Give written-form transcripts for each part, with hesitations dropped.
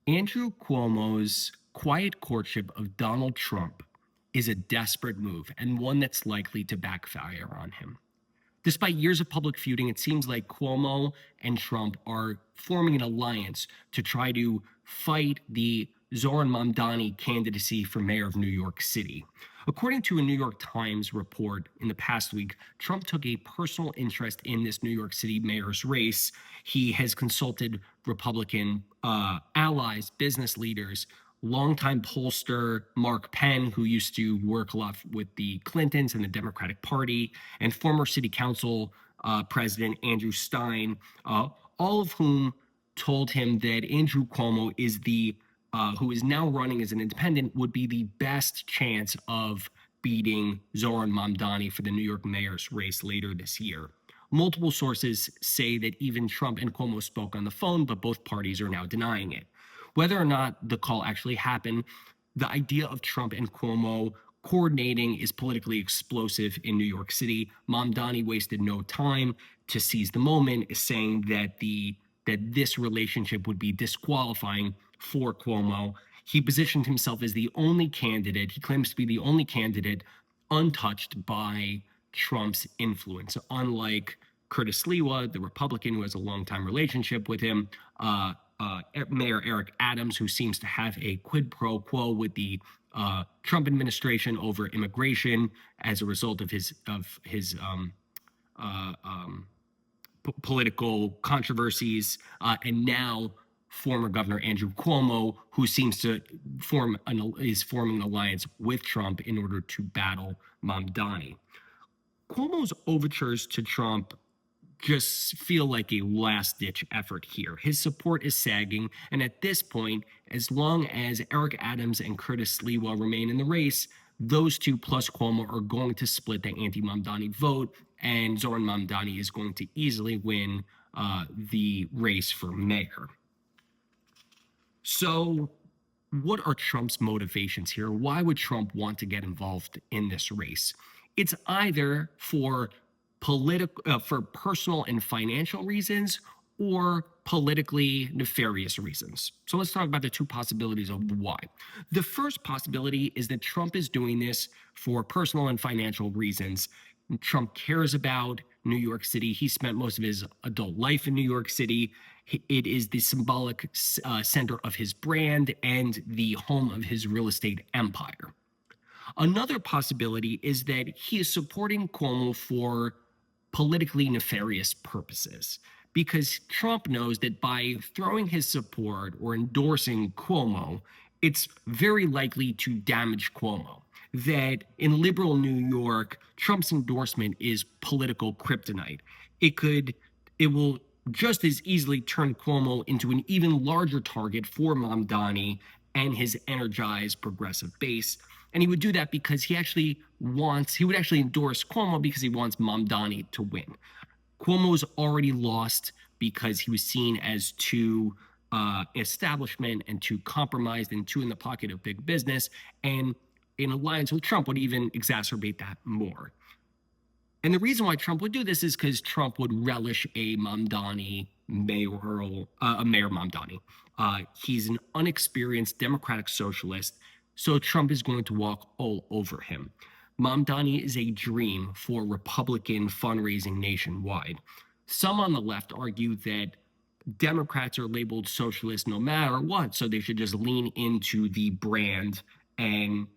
Andrew Cuomo's quiet courtship of Donald Trump is a desperate move and one that's likely to backfire on him. Despite years of public feuding, it seems like Cuomo and Trump are forming an alliance to try to fight the Zohran Mamdani candidacy for mayor of New York City. According to a New York Times report in the past week, Trump took a personal interest in this New York City mayor's race. He has consulted Republican allies, business leaders, longtime pollster Mark Penn, who used to work a lot with the Clintons and the Democratic Party, and former city council president Andrew Stein, all of whom told him that Andrew Cuomo is who is now running as an independent, would be the best chance of beating Zohran Mamdani for the New York mayor's race later this year. Multiple sources say that even Trump and Cuomo spoke on the phone, but both parties are now denying it. Whether or not the call actually happened, the idea of Trump and Cuomo coordinating is politically explosive in New York City. Mamdani wasted no time to seize the moment, saying that this relationship would be disqualifying for Cuomo. He positioned himself as the only candidate, he claims to be the only candidate untouched by Trump's influence, unlike Curtis Lewa, the Republican who has a longtime relationship with him, Mayor Eric Adams, who seems to have a quid pro quo with the Trump administration over immigration as a result of his political controversies, and now former Governor Andrew Cuomo, who seems to is forming an alliance with Trump in order to battle Mamdani. Cuomo's overtures to Trump just feel like a last-ditch effort here. His support is sagging, and at this point, as long as Eric Adams and Curtis Lewa remain in the race, those two plus Cuomo are going to split the anti-Mamdani vote, and Zohran Mamdani is going to easily win the race for mayor. So what are Trump's motivations here? Why would Trump want to get involved in this race? It's either for personal and financial reasons or politically nefarious reasons. So let's talk about the two possibilities of why. The first possibility is that Trump is doing this for personal and financial reasons. Trump cares about New York City. He spent most of his adult life in New York City. It is the symbolic center of his brand and the home of his real estate empire. Another possibility is that he is supporting Cuomo for politically nefarious purposes, because Trump knows that by throwing his support or endorsing Cuomo, it's very likely to damage Cuomo. That in liberal New York, Trump's endorsement is political kryptonite. It will just as easily turn Cuomo into an even larger target for Mamdani and his energized progressive base. And he would do that because he would actually endorse Cuomo because he wants Mamdani to win. Cuomo's already lost because he was seen as too establishment and too compromised and too in the pocket of big business. And an alliance with Trump would even exacerbate that more. And the reason why Trump would do this is because Trump would relish a Mamdani mayoral, a Mayor Mamdani. He's an unexperienced Democratic Socialist, so Trump is going to walk all over him. Mamdani is a dream for Republican fundraising nationwide. Some on the left argue that Democrats are labeled socialist no matter what, so they should just lean into the brand and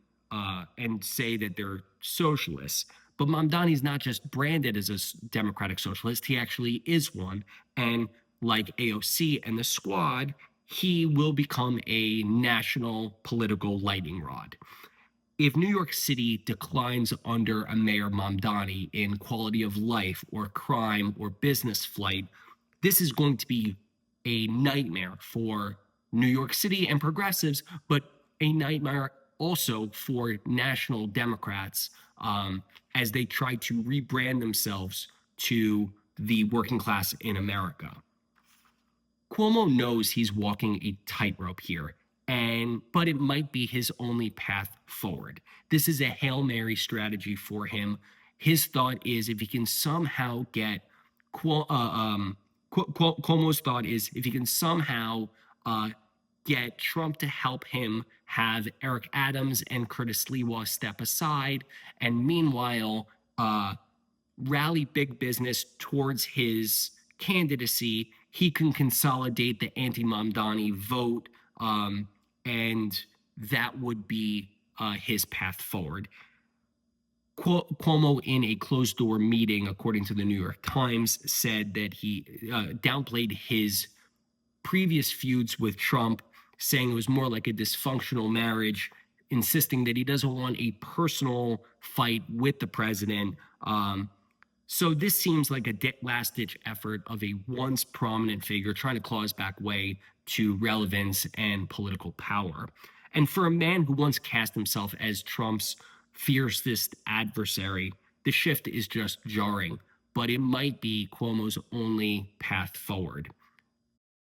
say that they're socialists. But Mamdani is not just branded as a Democratic Socialist, he actually is one. And like AOC and the Squad, he will become a national political lightning rod. If New York City declines under a Mayor Mamdani in quality of life or crime or business flight, this is going to be a nightmare for New York City and progressives, but a nightmare also for national Democrats as they try to rebrand themselves to the working class in America. Cuomo knows he's walking a tightrope here, but it might be his only path forward. This is a Hail Mary strategy for him. His thought is if he can somehow get Cuomo's thought is if he can somehow get Trump to help him have Eric Adams and Curtis Sliwa step aside, and meanwhile, rally big business towards his candidacy. He can consolidate the anti-Mamdani vote, and that would be his path forward. Cuomo, in a closed door meeting, according to the New York Times, said that he downplayed his previous feuds with Trump, saying it was more like a dysfunctional marriage, insisting that he doesn't want a personal fight with the president. So this seems like a last-ditch effort of a once prominent figure trying to claw his back way to relevance and political power. And for a man who once cast himself as Trump's fiercest adversary, the shift is just jarring, but it might be Cuomo's only path forward.